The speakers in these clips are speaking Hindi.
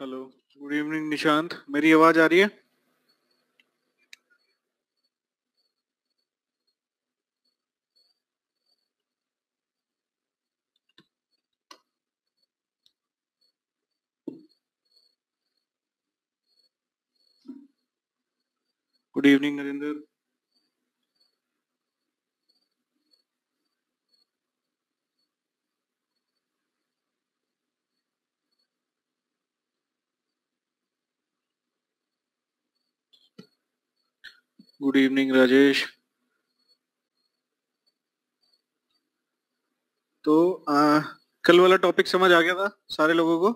Hello, good evening Nishant. मेरी आवाज आ रही है? Good evening Narendra. Good evening Rajesh. तो कल वाला टॉपिक समझ आ गया था सारे लोगों को?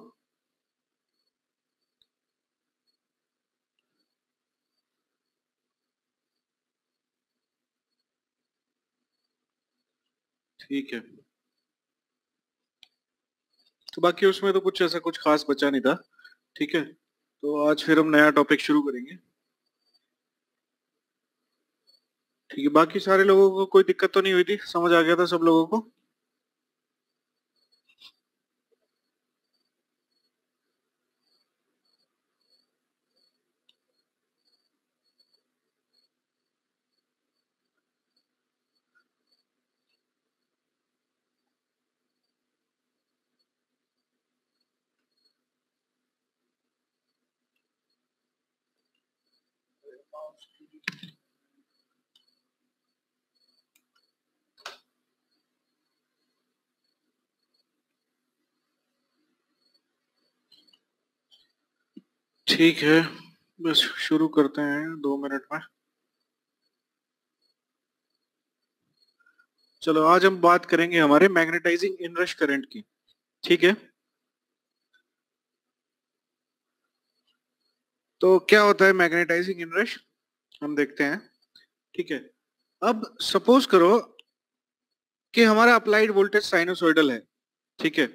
ठीक है। तो बाकी उसमें तो कुछ ऐसा कुछ खास बचा नहीं था। ठीक है, तो आज फिर हम नया टॉपिक शुरू करेंगे। ठीक है, बाकी सारे लोगों को कोई दिक्कत तो नहीं हुई थी? समझ आ गया था सब लोगों को? ठीक है, बस शुरू करते हैं 2 मिनट में। चलो, आज हम बात करेंगे हमारे मैग्नेटाइजिंग इनरश करंट की। ठीक है, तो क्या होता है मैग्नेटाइजिंग इनरश, हम देखते हैं। ठीक है, अब सपोज करो कि हमारा अप्लाइड वोल्टेज साइनोसॉइडल है। ठीक है,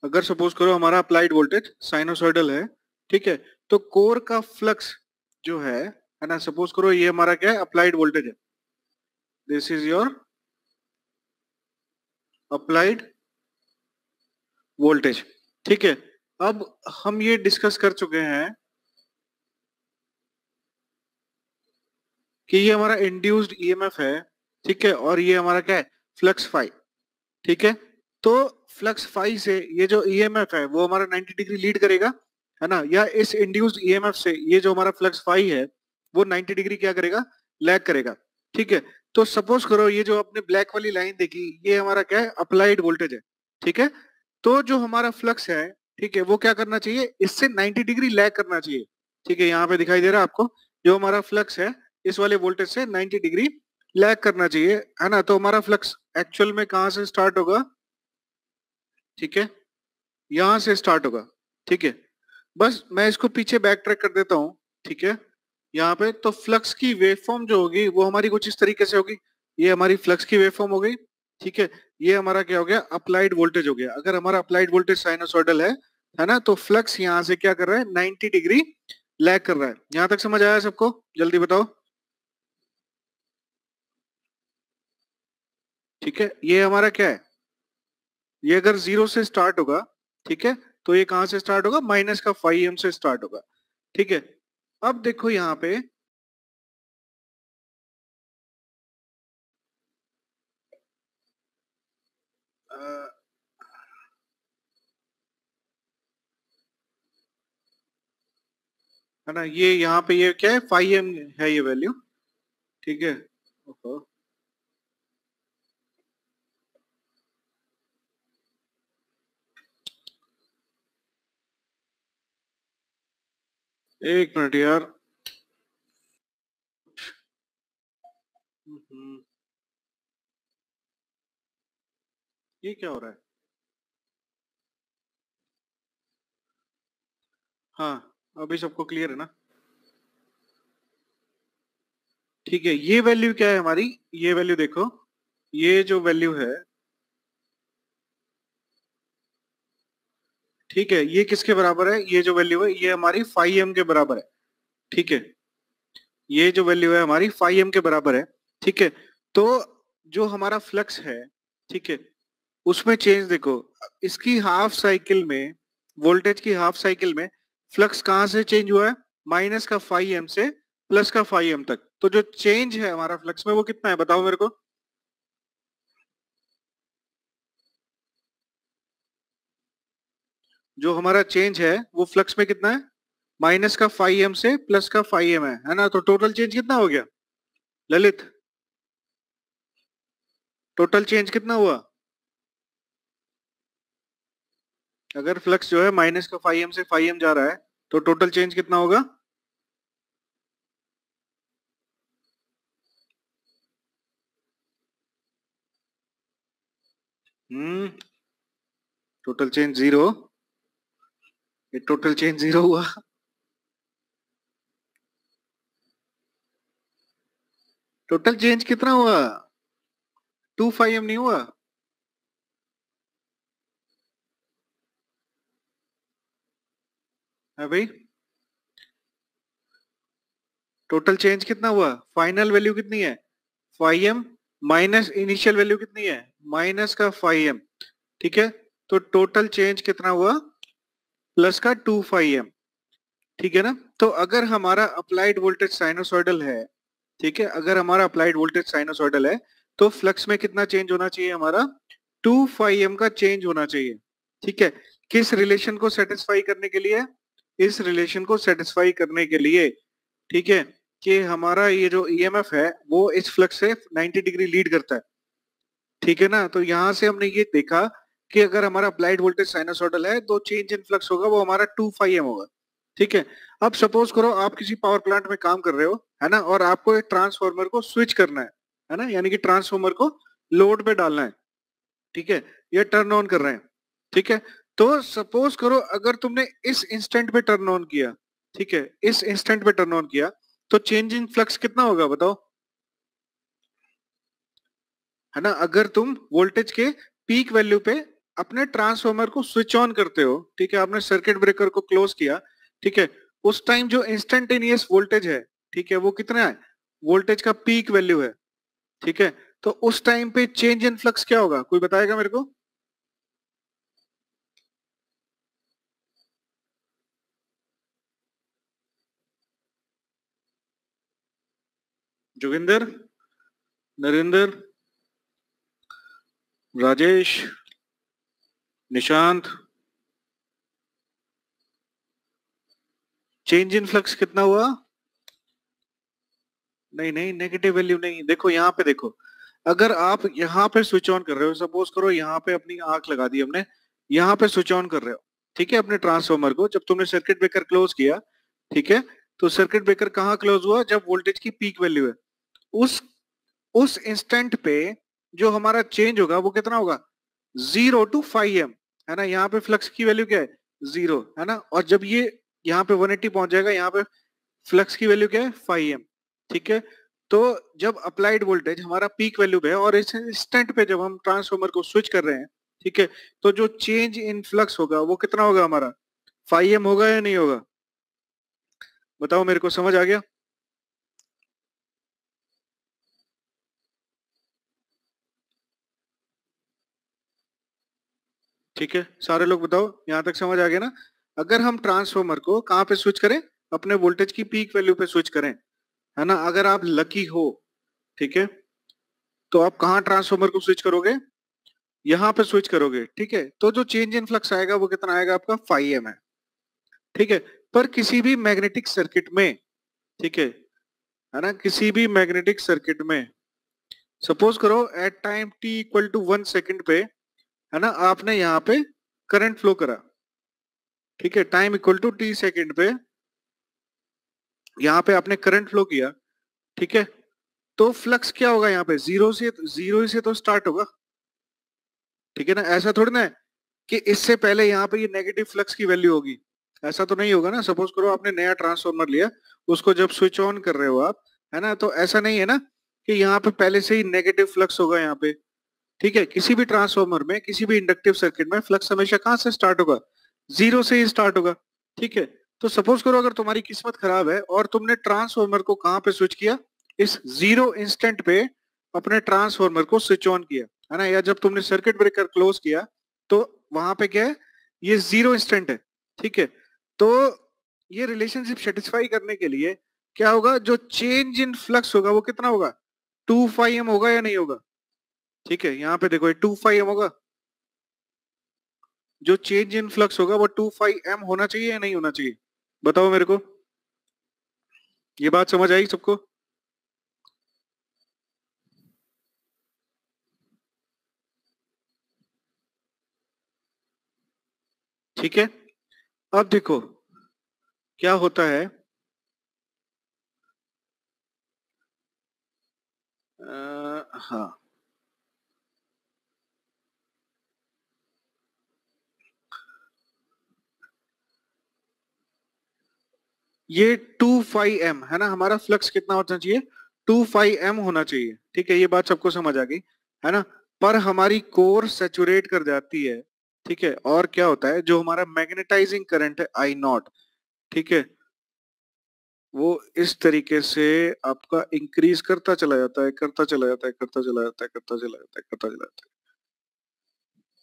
अगर सपोज करो हमारा अप्लाइड वोल्टेज साइनोसॉइडल है। ठीक है, तो कोर का फ्लक्स जो है ना, सपोज करो ये हमारा क्या है, अप्लाइड वोल्टेज है। This is your applied voltage. ठीक है, अब हम ये डिस्कस कर चुके हैं कि ये हमारा इंड्यूस्ड ईएमएफ है। ठीक है, और ये हमारा क्या है, फ्लक्स फाई। ठीक है, तो फ्लक्स फाई से ये जो ईएमएफ है वो हमारा 90 डिग्री लीड करेगा, है ना, या इस इंड्यूस्ड ईएमएफ से ये जो हमारा फ्लक्स फाई है वो 90 डिग्री क्या करेगा, लैग करेगा। ठीक है, तो सपोज करो ये जो आपने ब्लैक वाली लाइन देखी, ये हमारा क्या है, अप्लाइड वोल्टेज है। ठीक है, तो जो हमारा फ्लक्स है, ठीक है, वो क्या करना चाहिए, इससे 90 डिग्री लैग करना चाहिए। ठीक है, यहाँ पे दिखाई दे रहा है आपको, जो हमारा फ्लक्स है इस वाले वोल्टेज से 90 डिग्री लैग करना चाहिए, है ना। तो हमारा फ्लक्स एक्चुअल में कहाँ से स्टार्ट होगा, ठीक है, यहां से स्टार्ट होगा। ठीक है, बस मैं इसको पीछे बैक ट्रैक कर देता हूँ। ठीक है, यहाँ पे तो फ्लक्स की वेवफॉर्म जो होगी वो हमारी कुछ इस तरीके से होगी। ये हमारी फ्लक्स की वेवफॉर्म हो गई। ठीक है, ये हमारा क्या हो गया, अप्लाइड वोल्टेज हो गया। अगर हमारा अप्लाइड वोल्टेज साइनोसॉइडल है ना, तो फ्लक्स यहाँ से क्या कर रहा है, 90 डिग्री लैग कर रहा है। यहां तक समझ आया सबको? जल्दी बताओ। ठीक है, ये हमारा क्या है, ये अगर जीरो से स्टार्ट होगा, ठीक है, तो ये कहां से स्टार्ट होगा, माइनस का 5 एम से स्टार्ट होगा। ठीक है, अब देखो यहाँ पे, अ, है ना, ये यहाँ पे ये क्या है, 5 एम है ये वैल्यू। ठीक है, ओहो, एक मिनट यार। हम्म, ये क्या हो रहा है? हाँ, अभी सबको क्लियर है ना? ठीक है, ये वैल्यू क्या है हमारी, ये वैल्यू देखो, ये जो वैल्यू है, ठीक है, ये किसके बराबर है, ये जो वैल्यू है ये हमारी 5 एम के बराबर है। ठीक है, ये जो वैल्यू है हमारी 5 एम के बराबर है। ठीक है, तो जो हमारा फ्लक्स है, ठीक है, उसमें चेंज देखो, इसकी हाफ साइकिल में वोल्टेज की हाफ साइकिल में फ्लक्स कहां से चेंज हुआ है, माइनस का 5 से प्लस का 5 तक। तो जो चेंज है हमारा फ्लक्स में वो कितना है बताओ मेरे को। जो हमारा चेंज है वो फ्लक्स में कितना है, माइनस का 5 से प्लस का 5 है ना। तो टोटल चेंज कितना हो गया ललित, टोटल चेंज कितना हुआ। अगर फ्लक्स जो है माइनस का 5 से 5 जा रहा है तो टोटल चेंज कितना होगा। टोटल चेंज जीरो, ये टोटल चेंज जीरो हुआ। टोटल चेंज कितना हुआ, 2 5 नहीं हुआ। है भाई, टोटल चेंज कितना हुआ, फाइनल वैल्यू कितनी है 5 माइनस इनिशियल वैल्यू कितनी है माइनस का 5। ठीक है, तो टोटल चेंज कितना हुआ प्लस का 2 5। ठीक है ना। तो अगर हमारा अप्लाइड वोल्टेज साइनोसॉइडल है, ठीक है, अगर हमारा अप्लाइड वोल्टेज साइनोसॉइडल है तो फ्लक्स में कितना चेंज होना चाहिए हमारा, 2 5 का चेंज होना चाहिए। ठीक है, किस रिलेशन को सेटिस्फाई करने के लिए, इस रिलेशन को सेटिस्फाई करने के लिए, ठीक है, कि हमारा ये जो ईएमएफ है वो इस फ्लक्स से 90 डिग्री लीड करता है। ठीक है ना। तो यहां से हमने ये देखा कि अगर हमारा अप्लाइड वोल्टेज साइनोसॉइडल है तो चेंज इन फ्लक्स होगा वो हमारा 2 5 होगा। ठीक है, अब सपोज करो आप किसी पावर प्लांट में काम कर रहे हो, है ना, और आपको एक ट्रांसफॉर्मर को स्विच करना है ना, यानी कि ट्रांसफॉर्मर को लोड पे डालना है। ठीक है, ये टर्न ऑन कर रहे हैं। ठीक है, तो सपोज करो अगर तुमने इस इंस्टेंट पे टर्न ऑन किया, ठीक है, इस इंस्टेंट पे टर्न ऑन किया तो चेंज इन फ्लक्स कितना होगा बताओ। है ना, अगर तुम वोल्टेज के पीक वैल्यू पे अपने ट्रांसफॉर्मर को स्विच ऑन करते हो, ठीक है, आपने सर्किट ब्रेकर को क्लोज किया, ठीक है, उस टाइम जो इंस्टेंटेनियस वोल्टेज है, ठीक है, वो कितना है, वोल्टेज का पीक वैल्यू है। ठीक है, तो उस टाइम पे चेंज इन फ्लक्स क्या होगा, कोई बताएगा मेरे को। Joginder, Narendra, Rajesh, Nishant, change in flux कितना हुआ। नहीं नहीं, नेगेटिव वैल्यू नहीं, देखो यहाँ पे देखो, अगर आप यहाँ पे स्विच ऑन कर रहे हो, सपोज करो यहाँ पे अपनी आंख लगा दी हमने, यहाँ पे स्विच ऑन कर रहे हो, ठीक है, अपने ट्रांसफॉर्मर को, जब तुमने सर्किट ब्रेकर क्लोज किया, ठीक है, तो सर्किट ब्रेकर कहाँ क्लोज हुआ, जब वोल्टेज की पीक वैल्यू है, उस उस इंस्टेंट पे जो हमारा चेंज होगा वो कितना होगा, 0 to 5 है ना। यहाँ पे फ्लक्स की वैल्यू क्या है, 0, है ना, और जब ये यहाँ पे 180 पहुंच जाएगा, यहाँ पे फ्लक्स की वैल्यू क्या है 5 ठीक है, तो जब अप्लाइड वोल्टेज हमारा पीक वैल्यू पे है और इस इंस्टेंट पे जब हम ट्रांसफॉर्मर को स्विच कर रहे हैं, ठीक है, तो जो चेंज इन फ्लक्स होगा वो कितना होगा हमारा, 5 होगा या नहीं होगा, बताओ मेरे को, समझ आ गया। ठीक है, सारे लोग बताओ, यहां तक समझ आ गया ना। अगर हम ट्रांसफॉर्मर को कहाँ पे स्विच करें, अपने वोल्टेज की पीक वैल्यू पे स्विच करें, है ना, अगर आप लकी हो, ठीक है, तो आप कहाँ ट्रांसफॉर्मर को स्विच करोगे, यहाँ पे स्विच करोगे। ठीक है, तो जो चेंज इन फ्लक्स आएगा वो कितना आएगा आपका, 5 है। ठीक है, पर किसी भी मैग्नेटिक सर्किट में, ठीक है ना, किसी भी मैग्नेटिक सर्किट में सपोज करो at time t equal to 1 second पे, है ना, आपने यहाँ पे करंट फ्लो करा, ठीक है, time equal to t second पे यहाँ पे आपने करंट फ्लो किया, ठीक है, तो फ्लक्स क्या होगा यहाँ पे, जीरो से तो स्टार्ट होगा। ठीक है ना, ऐसा थोड़ी ना है कि इससे पहले यहाँ पे ये नेगेटिव फ्लक्स की वैल्यू होगी, ऐसा तो नहीं होगा ना। सपोज करो आपने नया ट्रांसफॉर्मर लिया, उसको जब स्विच ऑन कर रहे हो आप, है ना, तो ऐसा नहीं है ना कि यहाँ पे पहले से ही नेगेटिव फ्लक्स होगा यहाँ पे। ठीक है, किसी भी ट्रांसफॉर्मर में, किसी भी इंडक्टिव सर्किट में फ्लक्स हमेशा कहाँ से स्टार्ट होगा, जीरो से ही स्टार्ट होगा। ठीक है, तो सपोज करो अगर तुम्हारी किस्मत खराब है और तुमने ट्रांसफॉर्मर को कहाँ पे स्विच किया, इस जीरो इंस्टेंट पे अपने ट्रांसफॉर्मर को स्विच ऑन किया, है ना, या जब तुमने सर्किट ब्रेकर क्लोज किया तो वहां पे क्या है, ये जीरो इंस्टेंट है, ठीक है। तो ये रिलेशनशिप सेटिस्फाई करने के लिए क्या होगा, जो चेंज इन फ्लक्स होगा वो कितना होगा, 2 φm होगा या नहीं होगा? ठीक है, यहाँ पे देखो ये 2 φm होगा, जो चेंज इन फ्लक्स होगा वो 2 φm होना चाहिए या नहीं होना चाहिए, बताओ मेरे को। ये बात समझ आई सबको? ठीक है, अब देखो क्या होता है। हाँ, ये 2 φm है ना, हमारा फ्लक्स कितना होना चाहिए, 2 φm होना चाहिए, ठीक है, ये बात सबको समझ आ गई है ना। पर हमारी कोर सेचुरेट कर जाती है, ठीक है, और क्या होता है, जो हमारा मैग्नेटाइजिंग करंट है I0, ठीक है, वो इस तरीके से आपका इंक्रीज करता चला जाता है, करता चला जाता है, करता चला जाता है, करता चला जाता है, करता चला जाता है,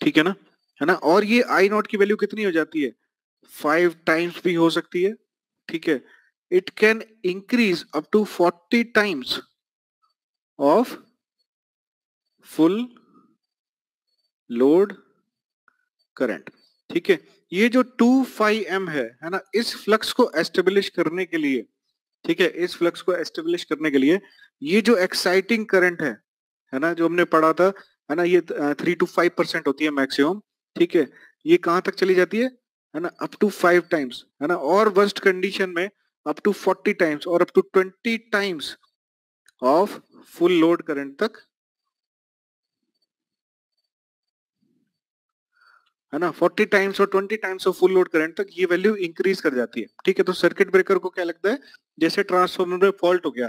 ठीक है ना, और ये I0 की वैल्यू कितनी हो जाती है, 5 टाइम्स भी हो सकती है, ठीक है। It can increase up to 40 times of full load current, ठीक है। ये जो 2 φm है ना, इस फ्लक्स को एस्टेब्लिश करने के लिए, ठीक है, इस फ्लक्स को एस्टेब्लिश करने के लिए ये जो एक्साइटिंग करंट है ना, जो हमने पढ़ा था, है ना, ये 3 to 5% होती है मैक्सिमम, ठीक है। ये कहां तक चली जाती है ना, अप टू 5 टाइम्स, है ना, और वर्स्ट कंडीशन में अप टू 40 टाइम्स और up to 20 times of full load current तक, है ना, 40 टाइम्स और 20 times of full load current तक ये वैल्यू इंक्रीज कर जाती है, ठीक है। तो सर्किट ब्रेकर को क्या लगता है, जैसे ट्रांसफार्मर में फॉल्ट हो गया,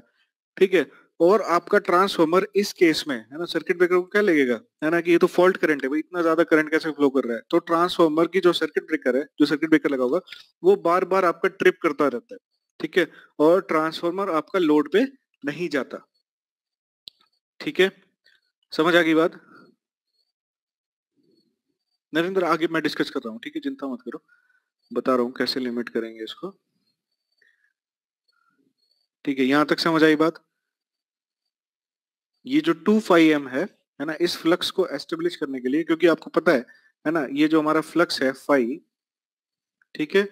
ठीक है, और आपका ट्रांसफार्मर इस केस में, है ना, सर्किट ब्रेकर को क्या लगेगा, है ना, कि ये तो फॉल्ट करंट है भाई, इतना ज्यादा करंट कैसे फ्लो कर रहा है। तो ट्रांसफार्मर की जो सर्किट ब्रेकर है, जो सर्किट ब्रेकर लगा होगा, वो बार बार आपका ट्रिप करता रहता है, ठीक है, और ट्रांसफार्मर आपका लोड पे नहीं जाता, ठीक है। समझ आ गई बात? नरेंद्र आगे मैं डिस्कस कर रहा हूँ, ठीक है, चिंता मत करो, बता रहा हूँ कैसे लिमिट करेंगे इसको, ठीक है, यहां तक समझ आई बात। ये जो 2 φm है ना, इस फ्लक्स को एस्टेब्लिश करने के लिए, क्योंकि आपको पता है ना, ये जो हमारा फ्लक्स है फाई, ठीक है,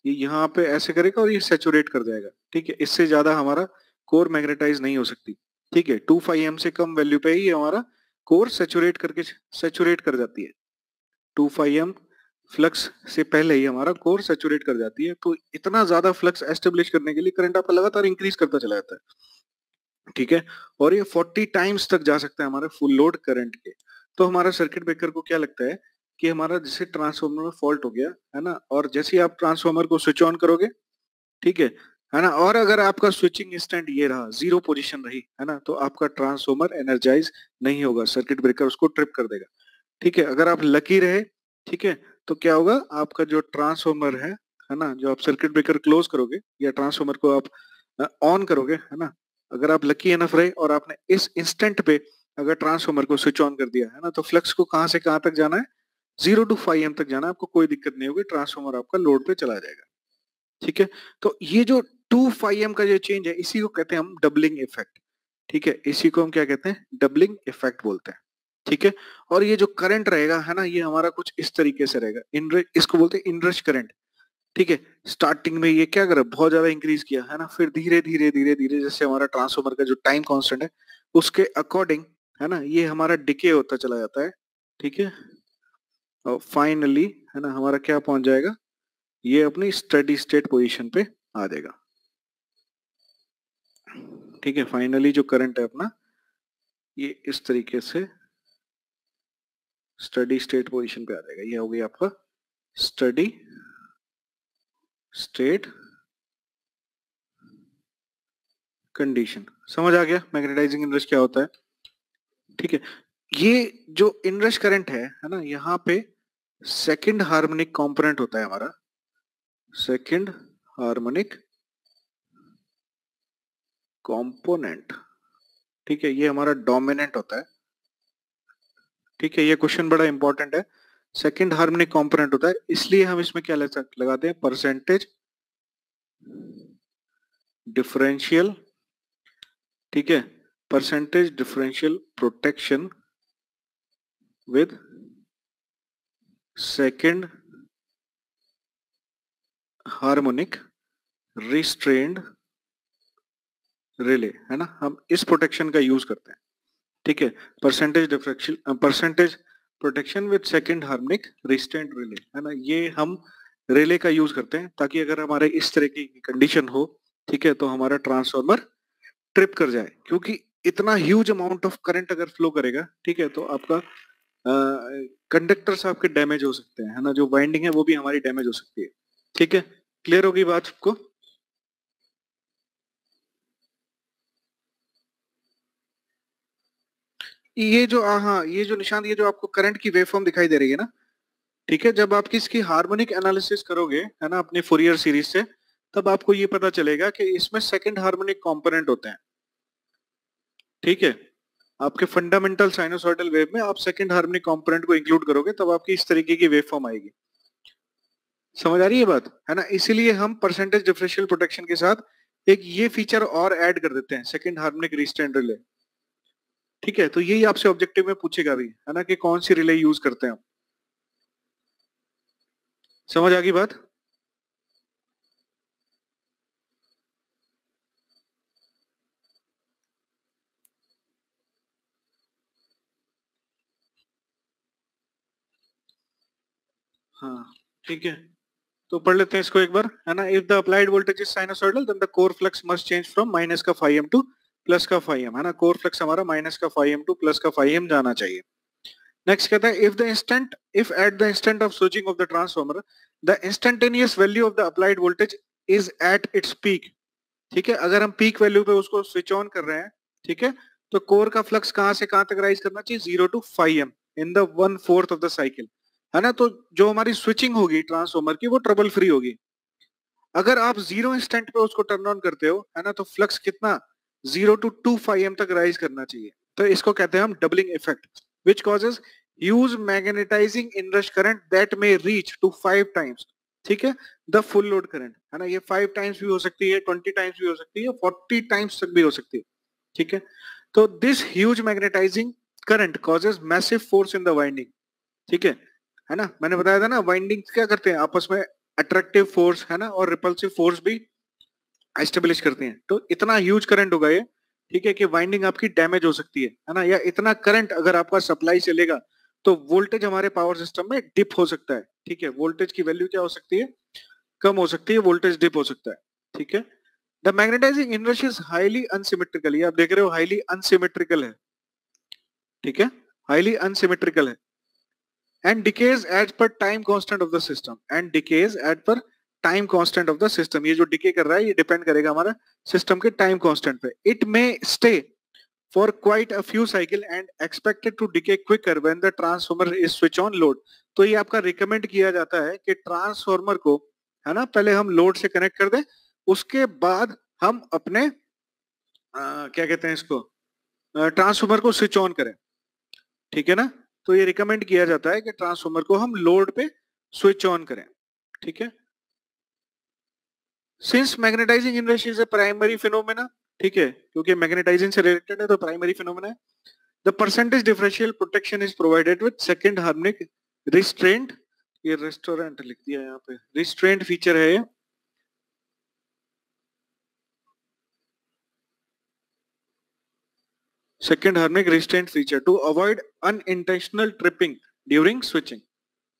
ये यहाँ पे ऐसे करेगा और ये सेचुरेट कर जाएगा, ठीक है, इससे ज्यादा हमारा कोर मैग्नेटाइज नहीं हो सकती, ठीक है। 2 φm से कम वैल्यू पे ही हमारा कोर सेचुरेट कर जाती है, 2 φm फ्लक्स से पहले ही हमारा कोर सेचुरेट कर जाती है। तो इतना ज्यादा फ्लक्स एस्टेब्लिश करने के लिए करंट आपका लगातार इंक्रीज करता चला जाता है, ठीक है, और ये 40 टाइम्स तक जा सकता है हमारे फुल लोड करंट के। तो हमारा सर्किट ब्रेकर को क्या लगता है कि हमारा जैसे ट्रांसफार्मर में फॉल्ट हो गया, है ना, और जैसे ही आप ट्रांसफार्मर को स्विच ऑन करोगे, ठीक है ना, और अगर आपका स्विचिंग इंस्टेंट ये रहा, जीरो पोजीशन रही, है ना, तो आपका ट्रांसफार्मर एनर्जाइज नहीं होगा, सर्किट ब्रेकर उसको ट्रिप कर देगा, ठीक है। अगर आप लकी रहे, ठीक है, तो क्या होगा, आपका जो ट्रांसफार्मर है ना, जो आप सर्किट ब्रेकर क्लोज करोगे या ट्रांसफार्मर को आप ऑन करोगे, है ना, अगर आप लकी एनफ रहे और आपने इस इंस्टेंट पे अगर ट्रांसफार्मर को स्विच ऑन कर दिया, है ना, तो फ्लक्स को कहां से कहां तक जाना है, 0 to 5 m तक जाना है, आपको कोई दिक्कत नहीं होगी, ट्रांसफार्मर आपका लोड पे चला जाएगा, ठीक है। तो ये जो 2 φm का जो चेंज है, इसी को कहते हैं हम डबलिंग इफेक्ट, ठीक है, इसी को हम क्या कहते हैं, डबलिंग इफेक्ट बोलते हैं, ठीक है। और ये जो करंट रहेगा, है ना, ये हमारा कुछ इस तरीके से रहेगा, इसको बोलते हैं इनरश करंट, ठीक है। स्टार्टिंग में ये क्या करे, बहुत ज्यादा इंक्रीज किया, है ना, फिर धीरे धीरे धीरे धीरे जैसे हमारा ट्रांसफार्मर का जो टाइम कांस्टेंट है उसके अकॉर्डिंग, है ना, ये हमारा डिके होता चला जाता है, ठीक है, और फाइनली, है ना, हमारा क्या पहुंच जाएगा, ये अपनी स्टेडी स्टेट पोजीशन पे आ जाएगा, ठीक है। फाइनली जो करंट है अपना, ये इस तरीके से स्टडी स्टेट पोजीशन पे आ जाएगा, ये हो गया आपका स्टडी स्टेट कंडीशन। समझ आ गया मैग्नेटाइजिंग इनरश क्या होता है, ठीक है। ये जो इनरश करंट है ना, यहाँ पे सेकंड हार्मोनिक कंपोनेंट होता है हमारा, सेकंड हार्मोनिक कंपोनेंट, ठीक है, ये हमारा डोमिनेंट होता है, ठीक है। ये क्वेश्चन बड़ा इंपॉर्टेंट है, सेकंड हार्मोनिक कंपोनेंट होता है, इसलिए हम इसमें क्या लगाते हैं, परसेंटेज डिफरेंशियल, ठीक है, percentage differential protection with second harmonic restrained relay, है ना, हम इस प्रोटेक्शन का यूज करते हैं, ठीक है, percentage differential percentage protection with second harmonic restrained relay, है ना, ये हम रिले का यूज करते हैं ताकि अगर हमारे इस तरह की कंडीशन हो, ठीक है, तो हमारा ट्रांसफार्मर ट्रिप कर जाए, क्योंकि इतना ह्यूज अमाउंट ऑफ करंट अगर फ्लो करेगा, ठीक है, तो आपका कंडक्टर्स आपके डैमेज हो सकते हैं, है ना, जो वाइंडिंग है वो भी हमारी डैमेज हो सकती है, ठीक है, क्लियर होगी बात सबको? ये जो हाँ, ये जो निशान, ये जो आपको करंट की वेवफॉर्म दिखाई दे रही है ना, ठीक है, जब आप इसकी हार्मोनिक एनालिसिस करोगे, है ना, अपने फूरियर सीरीज से, तब आपको ये पता चलेगा कि इसमें सेकंड हार्मोनिक कंपोनेंट होते हैं, ठीक है, आपके फंडामेंटल साइनोसॉइडल वेव में आप सेकंड हार्मोनिक कंपोनेंट को इंक्लूड करोगे, तब आपकी इस तरीके की वेवफॉर्म आएगी, समझ आ रही है बात, है ना, इसीलिए हम परसेंटेज डिफरेंशियल प्रोटेक्शन के साथ एक ये फीचर और ऐड कर देते हैं, सेकंड हार्मोनिक रिस्ट्रेंट रिले, ठीक है, तो यही आपसे ऑब्जेक्टिव में पूछेगा भी, है ना, कि कौन सी रिले यूज करते हैं हम, समझ आ गई बात? हाँ, ठीक है, तो पढ़ लेते हैं इसको एक बार, है ना, if the applied voltage is sinusoidal then the core flux must change from minus का फाई एम टू प्लस का फाई एम, है ना, कोर फ्लक्स हमारा माइनस का फाई एम टू प्लस का फाई एम जाना चाहिए। नेक्स्ट कहता है if at the instant of switching off the transformer the instantaneous value of the applied voltage is at its peak, ठीक है, अगर हम पीक वैल्यू पे उसको स्विच ऑन कर रहे हैं, ठीक है, तो कोर का फ्लक्स कहां से कहां तक राइज करना चाहिए, 0 to 5 m in the 1/4 of the cycle, है ना, तो जो हमारी स्विचिंग होगी ट्रांसफॉर्मर की वो ट्रबल फ्री होगी। अगर आप 0 इंस्टेंट पे उसको टर्न ऑन करते हो, है ना, तो फ्लक्स कितना 0 to 2 5 m तक राइज करना चाहिए, तो इसको कहते हैं हम doubling effect, which causes huge magnetising inrush current that may reach to 5 times, ठीक है, द फुल लोड करंट, है ना, ये 5 times भी हो सकती है, 20 times भी हो सकती है, 40 times तक भी हो सकती है, ठीक है, तो this huge magnetising current causes massive force in the winding, ठीक है ना, मैंने बताया था ना वाइंडिंग क्या करते हैं आपस में, अट्रैक्टिव फोर्स, है ना, और रिपल्सिव फोर्स भी एस्टेब्लिश करते हैं, तो इतना ह्यूज करंट होगा ये, ठीक है, कि वाइंडिंग आपकी डैमेज हो सकती है ना, या इतना करंट अगर आपका सप्लाई चलेगा तो वोल्टेज हमारे पावर सिस्टम में डिप हो सकता है, ठीक है, वोल्टेज की वैल्यू क्या हो सकती है, कम हो सकती है, वोल्टेज डिप हो सकता है, ठीक है, the magnetising inertia is highly unsymmetrical, ये आप देख रहे हो हाईली अनसिमेट्रिकल है, ठीक है, हाईली अनसिमेट्रिकल है, and decays as per time constant of the system and decays as per time constant of the system, ये जो डिके कर रहा है ये डिपेंड करेगा हमारा सिस्टम के टाइम कांस्टेंट पे, it may stay for quite a few cycle and expected to decay quicker when the transformer is switch on load, तो ये आपका रिकमेंड किया जाता है कि ट्रांसफार्मर को, है ना, पहले हम लोड से कनेक्ट कर दें, उसके बाद हम अपने क्या कहते हैं इसको, ट्रांसफार्मर को स्विच ऑन करें, ठीक है ना, तो ये रिकमेंड किया जाता है कि ट्रांसफार्मर को हम लोड पे स्विच ऑन करें, ठीक है, since magnetising inertia is a primary phenomena, ठीक है, क्योंकि मैग्नेटाइजिंग से रिलेटेड है तो प्राइमरी फिनोमेना है, the percentage differential protection is provided with second harmonic restraint, ये रेस्टोरेंट लिख दिया यहाँ पे, रिस्ट्रेंट फीचर है ये, second harmonic restraint feature to avoid unintentional tripping during switching,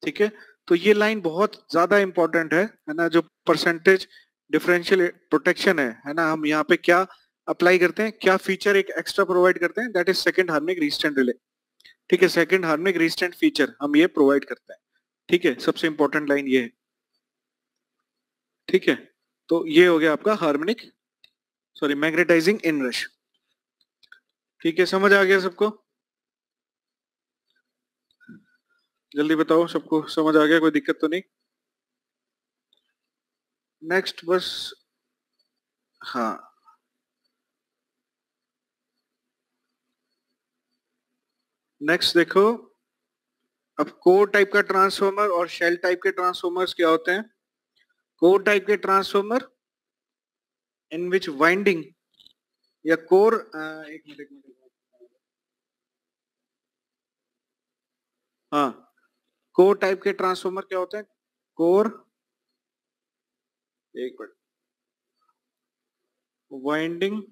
ठीक है, तो ये लाइन बहुत ज्यादा इंपॉर्टेंट है ना, जो परसेंटेज डिफरेंशियल प्रोटेक्शन है ना, हम यहाँ पे क्या अप्लाई करते हैं, क्या फीचर एक एक्स्ट्रा प्रोवाइड करते हैं, that is second harmonic restraint relay, ठीक है, सेकंड हार्मोनिक रिस्ट्रेंट फीचर हम ये प्रोवाइड करते हैं, ठीक है, सबसे इंपॉर्टेंट लाइन ये है, ठीक है, तो ये हो गया आपका हार्मोनिक, सॉरी, मैग्नेटाइजिंग इनरश, ठीक है, समझ आ गया सबको, जल्दी बताओ सबको समझ आ गया, कोई दिक्कत तो नहीं, नेक्स्ट बस, हाँ, नेक्स्ट देखो, अब कोर टाइप का ट्रांसफॉर्मर और शेल टाइप के ट्रांसफॉर्मर्स क्या होते हैं? कोर टाइप के ट्रांसफॉर्मर इन विच वाइंडिंग या कोर, एक मिनट हाँ, कोर टाइप के ट्रांसफॉर्मर क्या होते हैं? कोर, एक minute, winding